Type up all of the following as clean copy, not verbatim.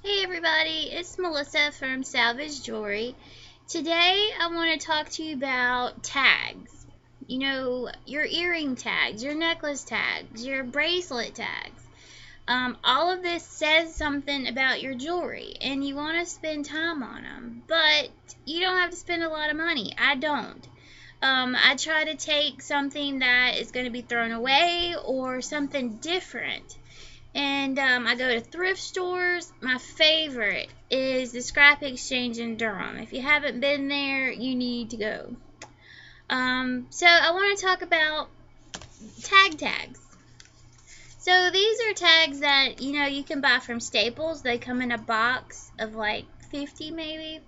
Hey everybody, it's Melissa from Salvage Jewelry. Today I want to talk to you about tags. You know, your earring tags, your necklace tags, your bracelet tags. All of this says something about your jewelry and you want to spend time on them, but you don't have to spend a lot of money. I don't. I try to take something that is going to be thrown away or something different. And I go to thrift stores. My favorite is the Scrap Exchange in Durham. If you haven't been there, you need to go. So I want to talk about tags. So these are tags that you can buy from Staples. They come in a box of like 50 maybe.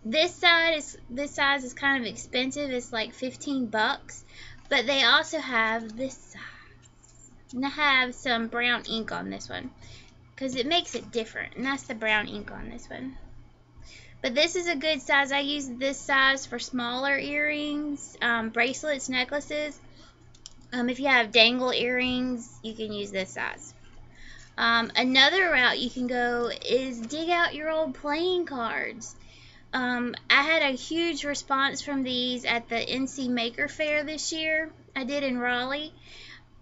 This size is kind of expensive. It's like 15 bucks. But they also have this size. And I have some brown ink on this one because it makes it different, and that's the brown ink on this one. But this is a good size. I use this size for smaller earrings, bracelets, necklaces. If you have dangle earrings, you can use this size. Another route you can go is dig out your old playing cards. I had a huge response from these at the NC Maker Fair this year. I did in Raleigh.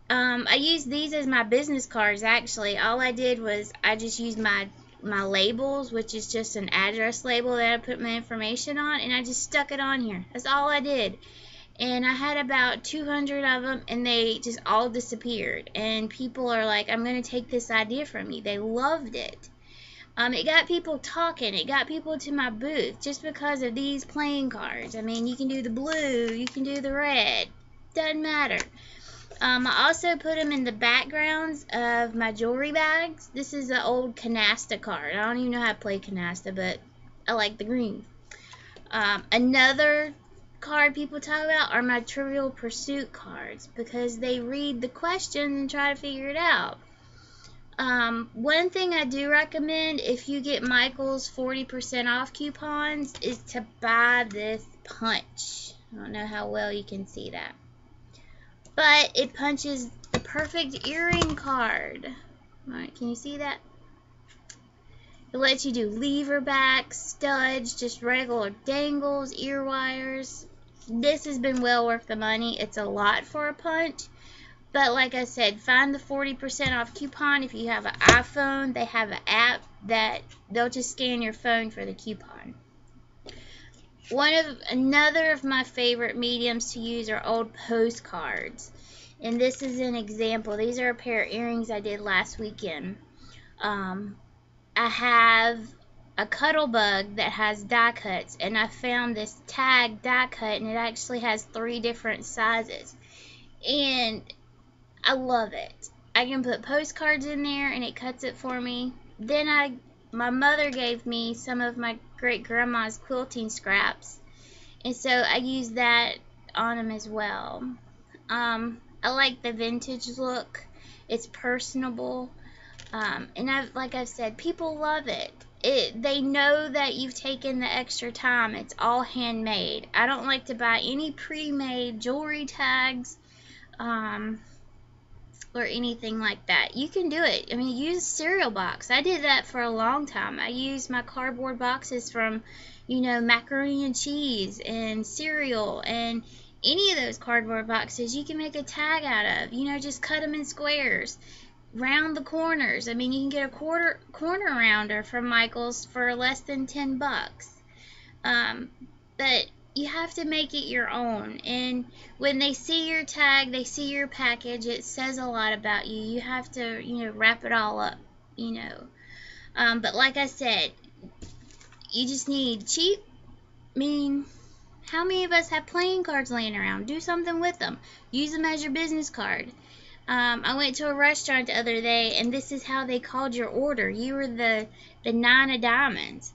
I used these as my business cards, actually. All I did was I just used my labels, which is just an address label that I put my information on, and I just stuck it on here. That's all I did. And I had about 200 of them, and they just all disappeared. And people are like, I'm going to take this idea from you. They loved it. It got people talking. It got people to my booth just because of these playing cards. I mean, you can do the blue, you can do the red. Doesn't matter. I also put them in the backgrounds of my jewelry bags. This is an old canasta card. I don't even know how to play canasta, but I like the green. Another card people talk about are my Trivial Pursuit cards because they read the question and try to figure it out. One thing I do recommend if you get Michael's 40% off coupons is to buy this punch. I don't know how well you can see that. But it punches the perfect earring card. Alright, can you see that? It lets you do lever backs, studs, just regular dangles, ear wires. This has been well worth the money. It's a lot for a punch. But like I said, find the 40% off coupon. If you have an iPhone, they have an app that they'll just scan your phone for the coupon. Another of my favorite mediums to use are old postcards. And this is an example. These are a pair of earrings I did last weekend. I have a cuddle bug that has die cuts, and I found this tag die cut, and it actually has 3 different sizes. And I love it. I can put postcards in there, and it cuts it for me. Then my mother gave me some of my great-grandma's quilting scraps, and so I use that on them as well. I like the vintage look. It's personable, and like I've said, people love it. They know that you've taken the extra time. It's all handmade. I don't like to buy any pre-made jewelry tags, or anything like that. You can do it. I mean, use a cereal box. I did that for a long time. I used my cardboard boxes from, macaroni and cheese and cereal, and any of those cardboard boxes you can make a tag out of. Just cut them in squares. Round the corners. I mean, you can get a corner rounder from Michael's for less than 10 bucks. But you have to make it your own, and when they see your tag, they see your package, it says a lot about you. You have to, wrap it all up, but like I said, you just need cheap. I mean, how many of us have playing cards laying around? Do something with them. Use them as your business card. I went to a restaurant the other day, and this is how they called your order. You were the 9 of diamonds.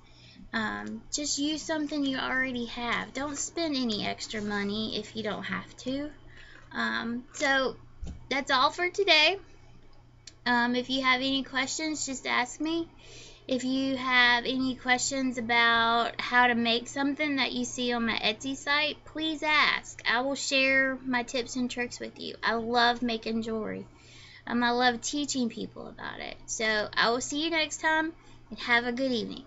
Just use something you already have. Don't spend any extra money if you don't have to. So that's all for today. If you have any questions, just ask me. If you have any questions about how to make something that you see on my Etsy site, please ask. I will share my tips and tricks with you. I love making jewelry. I love teaching people about it. So I will see you next time. and have a good evening.